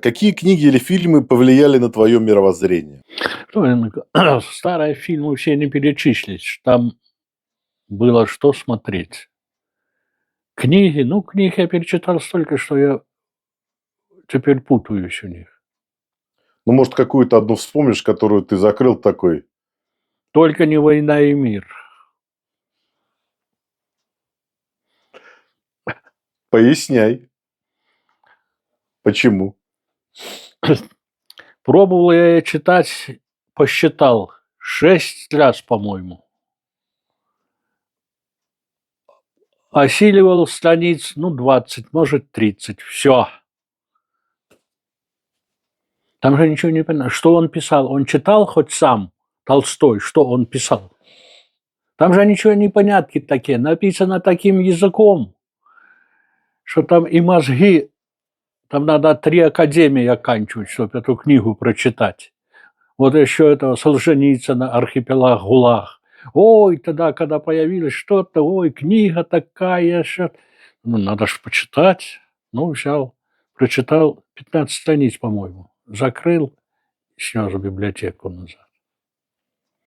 Какие книги или фильмы повлияли на твое мировоззрение? Ой, старые фильмы все не перечислить, там было что смотреть. Книг я перечитал столько, что я теперь путаюсь у них. Ну, может, какую-то одну вспомнишь, которую ты закрыл такой? Только не "Война и мир". Поясняй. Почему? Пробовал я её читать, посчитал, 6 раз, по-моему. Осиливал страниц, 20, может, 30. Все. Там же ничего не понятно. Что он писал? Он читал хоть сам, Толстой, что он писал? Там же ничего не понятки такие, написано таким языком, что там и мозги, там надо 3 академии оканчивать, чтобы эту книгу прочитать. Вот еще этого Солженицына "Архипелаг ГУЛАГ". Ой, тогда, когда появилось что-то, ой, книга такая, что надо ж почитать. Взял, прочитал 15 страниц, по-моему, закрыл, снес в библиотеку назад.